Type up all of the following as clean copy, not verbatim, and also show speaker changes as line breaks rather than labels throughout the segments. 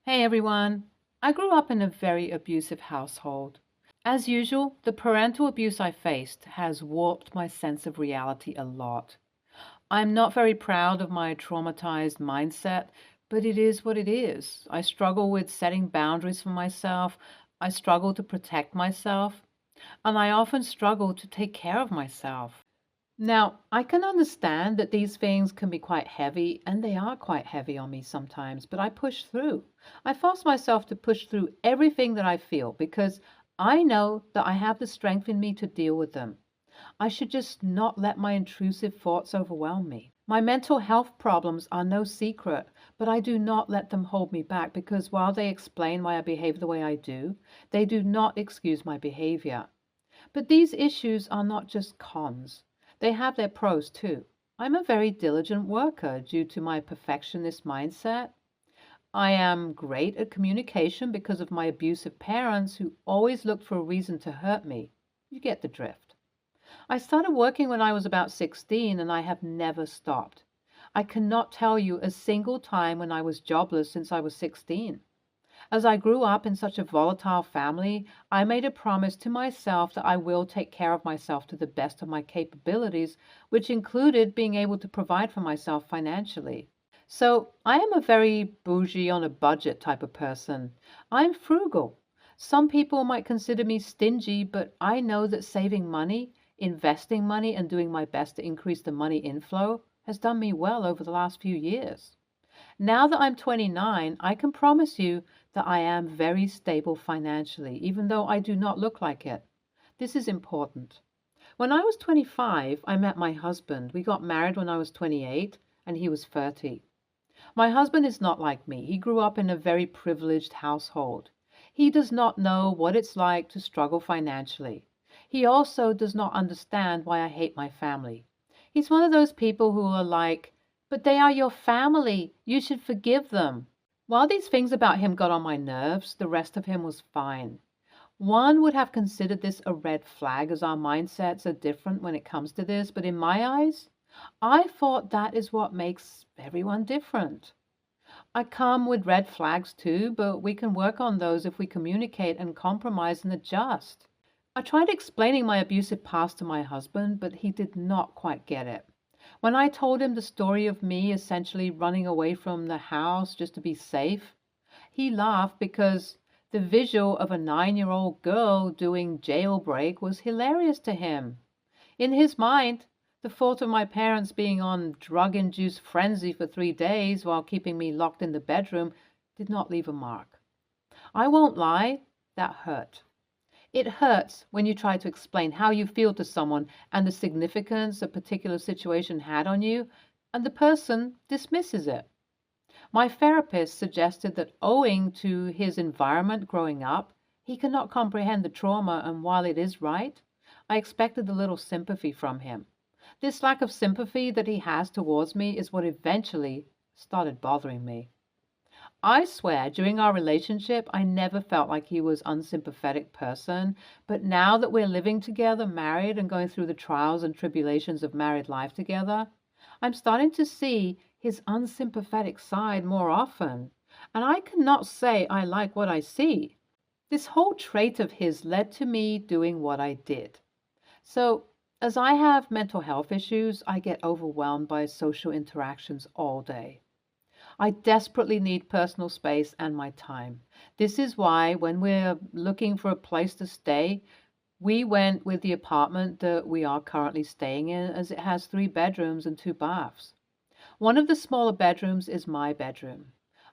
Hey everyone. I grew up in a very abusive household. As usual, the parental abuse I faced has warped my sense of reality a lot. I'm not very proud of my traumatized mindset, but it is what it is. I struggle with setting boundaries for myself. I struggle to protect myself, and I often struggle to take care of myself. Now, I can understand that these things can be quite heavy, and they are quite heavy on me sometimes, but I push through. I force myself to push through everything that I feel because I know that I have the strength in me to deal with them. I should just not let my intrusive thoughts overwhelm me. My mental health problems are no secret, but I do not let them hold me back because while they explain why I behave the way I do, they do not excuse my behavior. But these issues are not just cons. They have their pros too. I'm a very diligent worker due to my perfectionist mindset. I am great at communication because of my abusive parents who always looked for a reason to hurt me. You get the drift. I started working when I was about 16 and I have never stopped. I cannot tell you a single time when I was jobless since I was 16. As I grew up in such a volatile family, I made a promise to myself that I will take care of myself to the best of my capabilities, which included being able to provide for myself financially. So I am a very bougie on a budget type of person. I'm frugal. Some people might consider me stingy, but I know that saving money, investing money, and doing my best to increase the money inflow has done me well over the last few years. Now that I'm 29, I can promise you that I am very stable financially, even though I do not look like it. This is important. When I was 25, I met my husband. We got married when I was 28 and he was 30. My husband is not like me. He grew up in a very privileged household. He does not know what it's like to struggle financially. He also does not understand why I hate my family. He's one of those people who are like, but they are your family. You should forgive them. While these things about him got on my nerves, the rest of him was fine. One would have considered this a red flag as our mindsets are different when it comes to this, but in my eyes, I thought that is what makes everyone different. I come with red flags too, but we can work on those if we communicate and compromise and adjust. I tried explaining my abusive past to my husband, but he did not quite get it. When I told him the story of me essentially running away from the house just to be safe, he laughed because the visual of a 9-year-old girl doing jailbreak was hilarious to him. In his mind, the thought of my parents being on drug-induced frenzy for 3 days while keeping me locked in the bedroom did not leave a mark. I won't lie, that hurt. It hurts when you try to explain how you feel to someone and the significance a particular situation had on you, and the person dismisses it. My therapist suggested that owing to his environment growing up, he cannot comprehend the trauma, and while it is right, I expected a little sympathy from him. This lack of sympathy that he has towards me is what eventually started bothering me. I swear, during our relationship, I never felt like he was an unsympathetic person, but now that we're living together, married, and going through the trials and tribulations of married life together, I'm starting to see his unsympathetic side more often, and I cannot say I like what I see. This whole trait of his led to me doing what I did. So, as I have mental health issues, I get overwhelmed by social interactions all day. I desperately need personal space and my time. This is why, when we're looking for a place to stay, we went with the apartment that we are currently staying in, as it has 3 bedrooms and 2 baths. One of the smaller bedrooms is my bedroom.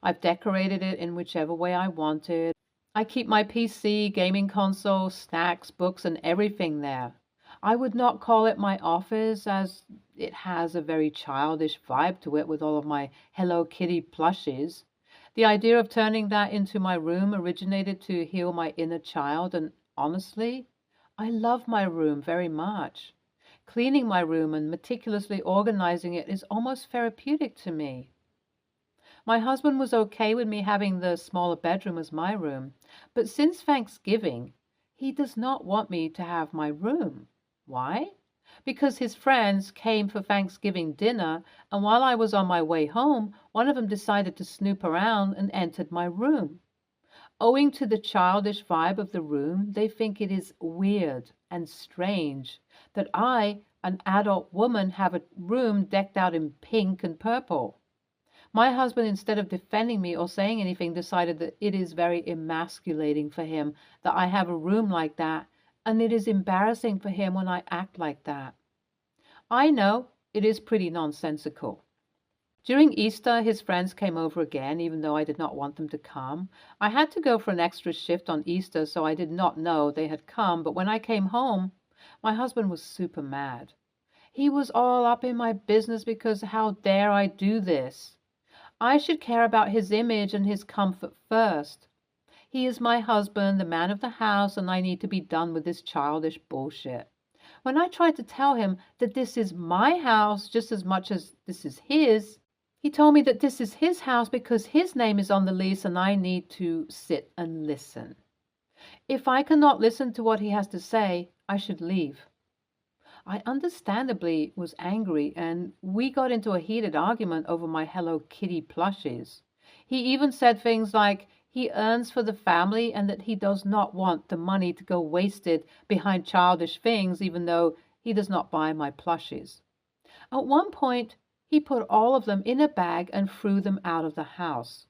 I've decorated it in whichever way I wanted. I keep my PC, gaming console, snacks, books, and everything there. I would not call it my office as it has a very childish vibe to it with all of my Hello Kitty plushies. The idea of turning that into my room originated to heal my inner child, and honestly, I love my room very much. Cleaning my room and meticulously organizing it is almost therapeutic to me. My husband was okay with me having the smaller bedroom as my room, but since Thanksgiving, he does not want me to have my room. Why? because his friends came for Thanksgiving dinner, and while I was on my way home, one of them decided to snoop around and entered my room. Owing to the childish vibe of the room, they think it is weird and strange that I, an adult woman, have a room decked out in pink and purple. My husband, instead of defending me or saying anything, decided that it is very emasculating for him that I have a room like that, and it is embarrassing for him when I act like that. I know it is pretty nonsensical. During Easter, his friends came over again, even though I did not want them to come. I had to go for an extra shift on Easter, so I did not know they had come, but when I came home, my husband was super mad. He was all up in my business because how dare I do this? I should care about his image and his comfort first. He is my husband, the man of the house, and I need to be done with this childish bullshit. When I tried to tell him that this is my house just as much as this is his, he told me that this is his house because his name is on the lease and I need to sit and listen. If I cannot listen to what he has to say, I should leave. I understandably was angry, and we got into a heated argument over my Hello Kitty plushies. He even said things like he earns for the family and that he does not want the money to go wasted behind childish things, even though he does not buy my plushies. At one point, he put all of them in a bag and threw them out of the house.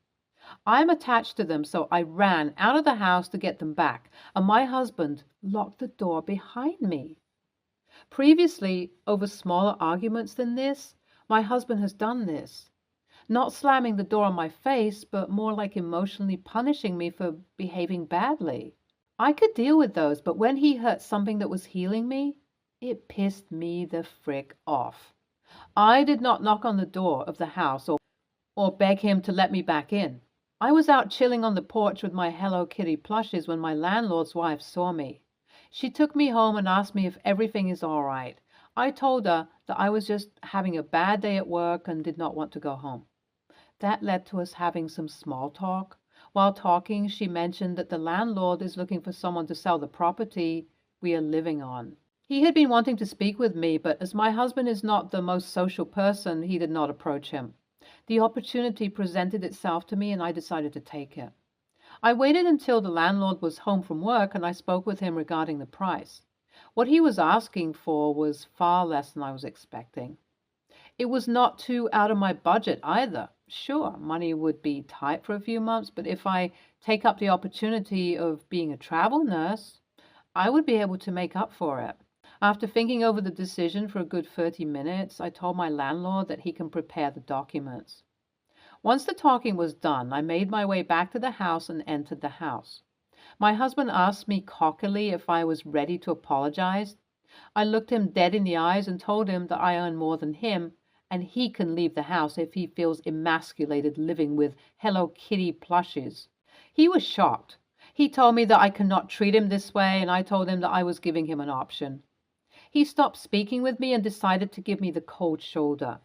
I'm attached to them, so I ran out of the house to get them back, and my husband locked the door behind me. Previously, over smaller arguments than this, my husband has done this. Not slamming the door on my face, but more like emotionally punishing me for behaving badly. I could deal with those, but when he hurt something that was healing me, it pissed me the frick off. I did not knock on the door of the house or beg him to let me back in. I was out chilling on the porch with my Hello Kitty plushies when my landlord's wife saw me. She took me home and asked me if everything is all right. I told her that I was just having a bad day at work and did not want to go home. That led to us having some small talk. While talking, she mentioned that the landlord is looking for someone to sell the property we are living on. He had been wanting to speak with me, but as my husband is not the most social person, he did not approach him. The opportunity presented itself to me and I decided to take it. I waited until the landlord was home from work and I spoke with him regarding the price. What he was asking for was far less than I was expecting. It was not too out of my budget either. Sure, money would be tight for a few months, but if I take up the opportunity of being a travel nurse, I would be able to make up for it. After thinking over the decision for a good 30 minutes, I told my landlord that he can prepare the documents. Once the talking was done, I made my way back to the house and entered the house. My husband asked me cockily if I was ready to apologize. I looked him dead in the eyes and told him that I earn more than him, and he can leave the house if he feels emasculated living with Hello Kitty plushies. He was shocked. He told me that I cannot treat him this way, and I told him that I was giving him an option. He stopped speaking with me and decided to give me the cold shoulder.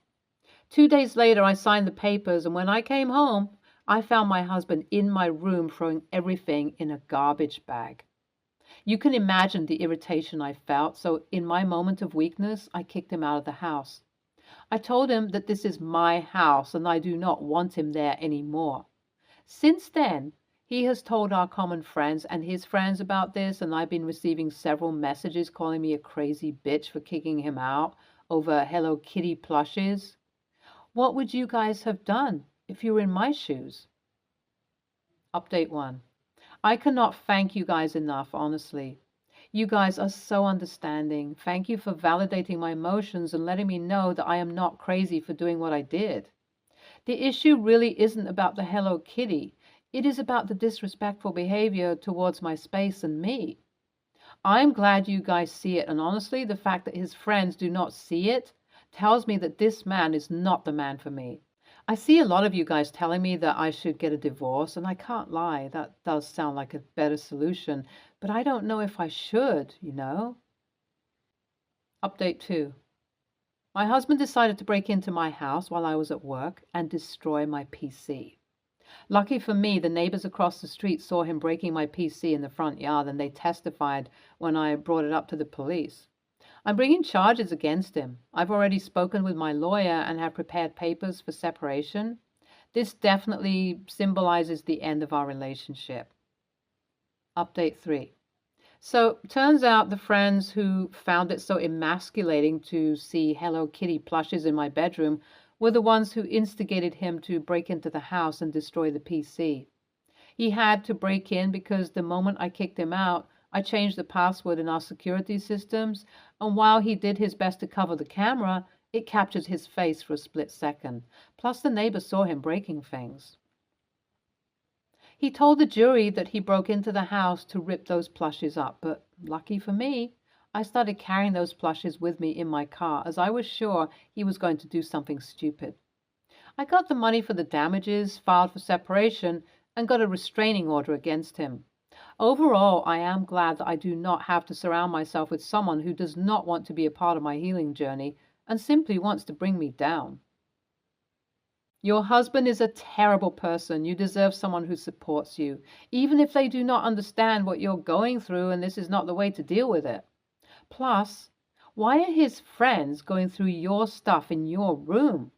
2 days later, I signed the papers, and when I came home, I found my husband in my room throwing everything in a garbage bag. You can imagine the irritation I felt, so in my moment of weakness, I kicked him out of the house. I told him that this is my house and I do not want him there anymore. Since then, he has told our common friends and his friends about this, and I've been receiving several messages calling me a crazy bitch for kicking him out over Hello Kitty plushes. What would you guys have done if you were in my shoes? Update 1. I cannot thank you guys enough, honestly. You guys are so understanding. Thank you for validating my emotions and letting me know that I am not crazy for doing what I did. The issue really isn't about the Hello Kitty. It is about the disrespectful behavior towards my space and me. I'm glad you guys see it, and honestly, the fact that his friends do not see it tells me that this man is not the man for me. I see a lot of you guys telling me that I should get a divorce, and I can't lie, that does sound like a better solution, but I don't know if I should, you know? Update 2. My husband decided to break into my house while I was at work and destroy my PC. Lucky for me, the neighbors across the street saw him breaking my PC in the front yard and they testified when I brought it up to the police. I'm bringing charges against him. I've already spoken with my lawyer and have prepared papers for separation. This definitely symbolizes the end of our relationship. Update 3. So, turns out the friends who found it so emasculating to see Hello Kitty plushes in my bedroom were the ones who instigated him to break into the house and destroy the PC. He had to break in because the moment I kicked him out, I changed the password in our security systems, and while he did his best to cover the camera, it captured his face for a split second. Plus, the neighbor saw him breaking things. He told the jury that he broke into the house to rip those plushes up, but lucky for me, I started carrying those plushes with me in my car as I was sure he was going to do something stupid. I got the money for the damages, filed for separation, and got a restraining order against him. Overall, I am glad that I do not have to surround myself with someone who does not want to be a part of my healing journey and simply wants to bring me down. Your husband is a terrible person. You deserve someone who supports you, even if they do not understand what you're going through and this is not the way to deal with it. Plus, why are his friends going through your stuff in your room?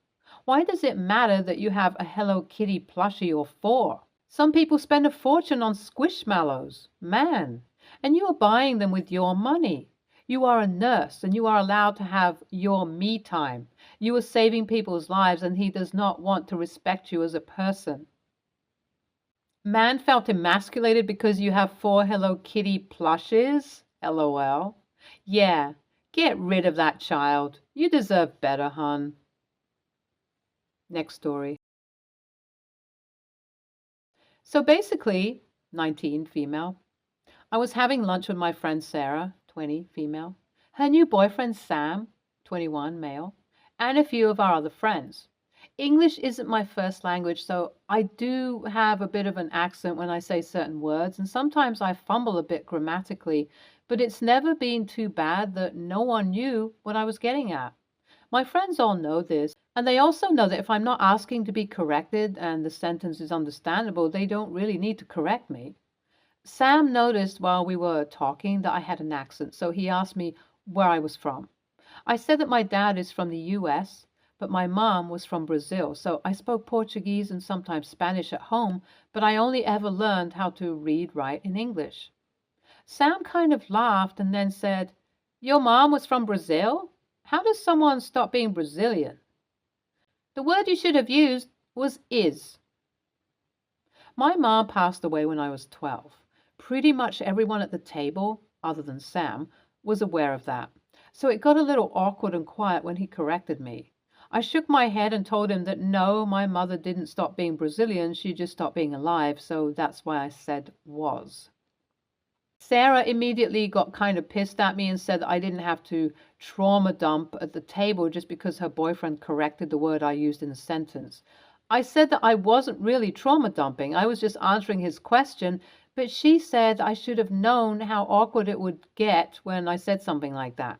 Why does it matter that you have a Hello Kitty plushie or four? Some people spend a fortune on squishmallows, man, and you are buying them with your money. You are a nurse and you are allowed to have your me time. You are saving people's lives and he does not want to respect you as a person. Man felt emasculated because you have four Hello Kitty plushes? LOL. Yeah, get rid of that child. You deserve better, hun. Next story. So basically, 19, female. I was having lunch with my friend Sarah, 20, female, her new boyfriend Sam, 21, male, and a few of our other friends. English isn't my first language, so I do have a bit of an accent when I say certain words, and sometimes I fumble a bit grammatically, but it's never been too bad that no one knew what I was getting at. My friends all know this, and they also know that if I'm not asking to be corrected and the sentence is understandable, they don't really need to correct me. Sam noticed while we were talking that I had an accent, so he asked me where I was from. I said that my dad is from the US, but my mom was from Brazil, so I spoke Portuguese and sometimes Spanish at home, but I only ever learned how to read, write in English. Sam kind of laughed and then said, "Your mom was from Brazil? How does someone stop being Brazilian?" The word you should have used was is. My mom passed away when I was 12. Pretty much everyone at the table, other than Sam, was aware of that. So it got a little awkward and quiet when he corrected me. I shook my head and told him that no, my mother didn't stop being Brazilian, she just stopped being alive, so that's why I said was. Sarah immediately got kind of pissed at me and said that I didn't have to trauma dump at the table just because her boyfriend corrected the word I used in the sentence. I said that I wasn't really trauma dumping, I was just answering his question, but she said I should have known how awkward it would get when I said something like that,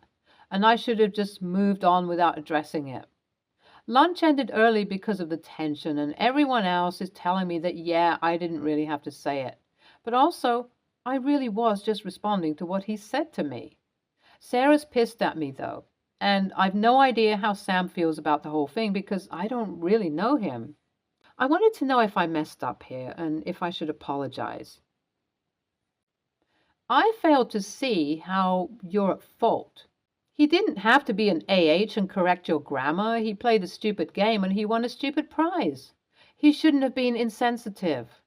and I should have just moved on without addressing it. Lunch ended early because of the tension, and everyone else is telling me that, yeah, I didn't really have to say it. But also, I really was just responding to what he said to me. Sarah's pissed at me, though, and I've no idea how Sam feels about the whole thing because I don't really know him. I wanted to know if I messed up here and if I should apologize. I failed to see how you're at fault. He didn't have to be an AH and correct your grammar. He played a stupid game and he won a stupid prize. He shouldn't have been insensitive.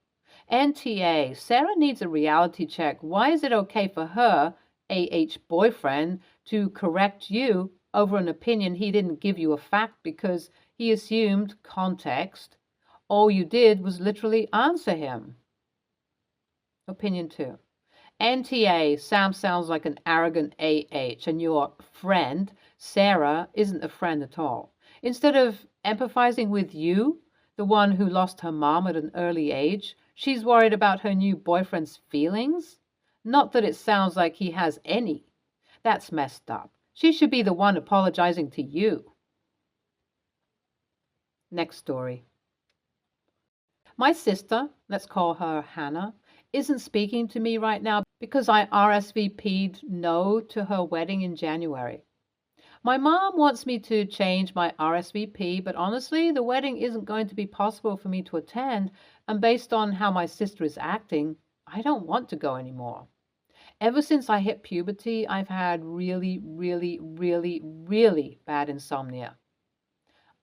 NTA, Sarah needs a reality check. Why is it okay for her, AH boyfriend, to correct you over an opinion he didn't give you a fact because he assumed context? All you did was literally answer him. Opinion 2. NTA, Sam sounds like an arrogant AH, and your friend, Sarah, isn't a friend at all. Instead of empathizing with you, the one who lost her mom at an early age, she's worried about her new boyfriend's feelings. Not that it sounds like he has any. That's messed up. She should be the one apologizing to you. Next story. My sister, let's call her Hannah, isn't speaking to me right now because I RSVP'd no to her wedding in January. My mom wants me to change my RSVP, but honestly, the wedding isn't going to be possible for me to attend, and based on how my sister is acting, I don't want to go anymore. Ever since I hit puberty, I've had really, really, really, really bad insomnia.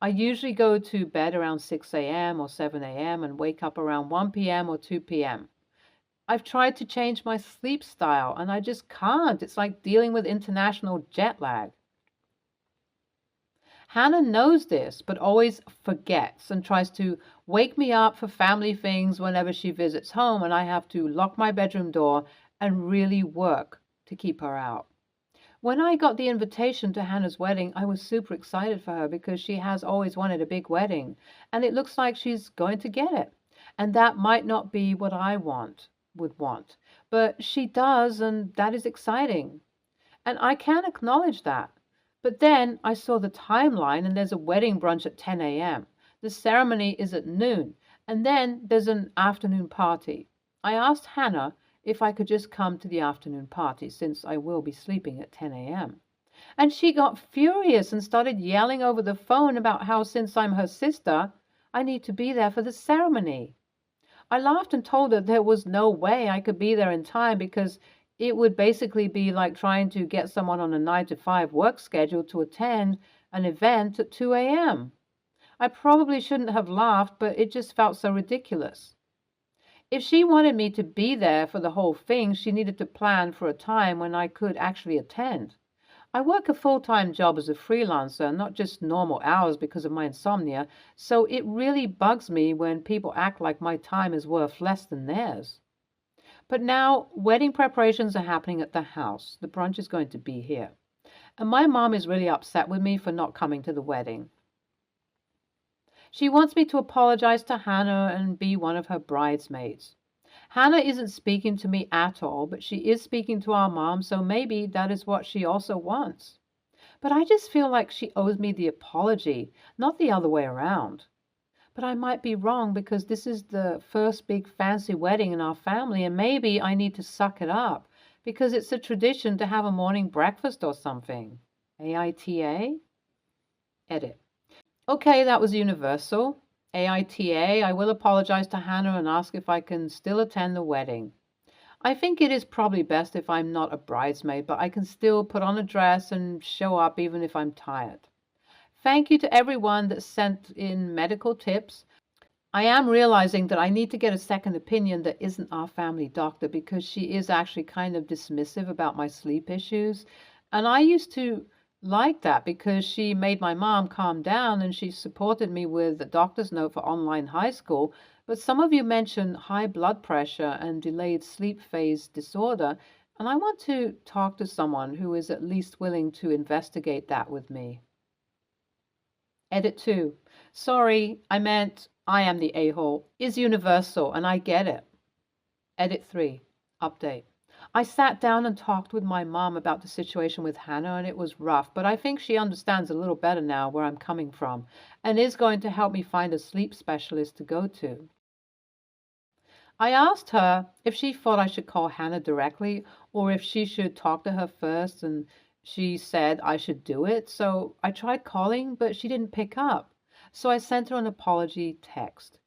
I usually go to bed around 6 a.m. or 7 a.m. and wake up around 1 p.m. or 2 p.m. I've tried to change my sleep style and I just can't. It's like dealing with international jet lag. Hannah knows this, but always forgets and tries to wake me up for family things whenever she visits home, and I have to lock my bedroom door and really work to keep her out. When I got the invitation to Hannah's wedding, I was super excited for her because she has always wanted a big wedding, and it looks like she's going to get it. And that might not be what I would want, but she does, and that is exciting. And I can acknowledge that. But then I saw the timeline, and there's a wedding brunch at 10 a.m. The ceremony is at noon, and then there's an afternoon party. I asked Hannah if I could just come to the afternoon party since I will be sleeping at 10 a.m. And she got furious and started yelling over the phone about how, since I'm her sister, I need to be there for the ceremony. I laughed and told her there was no way I could be there in time because it would basically be like trying to get someone on a 9 to 5 work schedule to attend an event at 2 a.m. I probably shouldn't have laughed, but it just felt so ridiculous. If she wanted me to be there for the whole thing, she needed to plan for a time when I could actually attend. I work a full-time job as a freelancer, not just normal hours because of my insomnia, so it really bugs me when people act like my time is worth less than theirs. But now wedding preparations are happening at the house. The brunch is going to be here. And my mom is really upset with me for not coming to the wedding. She wants me to apologize to Hannah and be one of her bridesmaids. Hannah isn't speaking to me at all, but she is speaking to our mom, so maybe that is what she also wants. But I just feel like she owes me the apology, not the other way around. But I might be wrong because this is the first big fancy wedding in our family, and maybe I need to suck it up because it's a tradition to have a morning breakfast or something. AITA? Edit. Okay, that was universal. AITA, I will apologize to Hannah and ask if I can still attend the wedding. I think it is probably best if I'm not a bridesmaid, but I can still put on a dress and show up even if I'm tired. Thank you to everyone that sent in medical tips. I am realizing that I need to get a second opinion that isn't our family doctor because she is actually kind of dismissive about my sleep issues. And I used to like that because she made my mom calm down and she supported me with a doctor's note for online high school. But some of you mentioned high blood pressure and delayed sleep phase disorder, and I want to talk to someone who is at least willing to investigate that with me. Edit 2. Sorry, I meant I am the a-hole is universal, and I get it. Edit 3. Update. I sat down and talked with my mom about the situation with Hannah, and it was rough, but I think she understands a little better now where I'm coming from and is going to help me find a sleep specialist to go to. I asked her if she thought I should call Hannah directly or if she should talk to her first, and she said I should do it. So I tried calling, but she didn't pick up. So I sent her an apology text.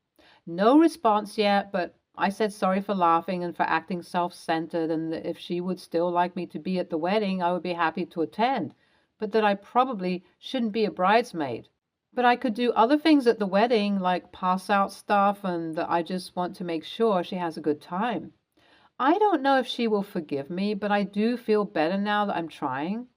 No response yet, but I said sorry for laughing and for acting self-centered, and that if she would still like me to be at the wedding, I would be happy to attend, but that I probably shouldn't be a bridesmaid. But I could do other things at the wedding, like pass out stuff, and that I just want to make sure she has a good time. I don't know if she will forgive me, but I do feel better now that I'm trying.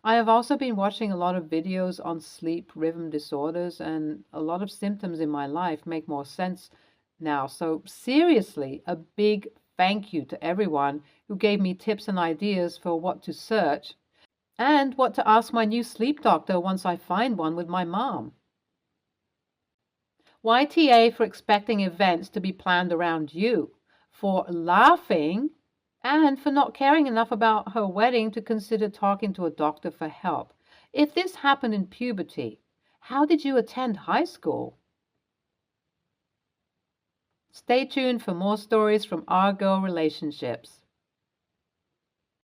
I have also been watching a lot of videos on sleep rhythm disorders, and a lot of symptoms in my life make more sense now. So seriously, a big thank you to everyone who gave me tips and ideas for what to search and what to ask my new sleep doctor once I find one with my mom. YTA for expecting events to be planned around you, for laughing, and for not caring enough about her wedding to consider talking to a doctor for help. If this happened in puberty, how did you attend high school? Stay tuned for more stories from our girl relationships.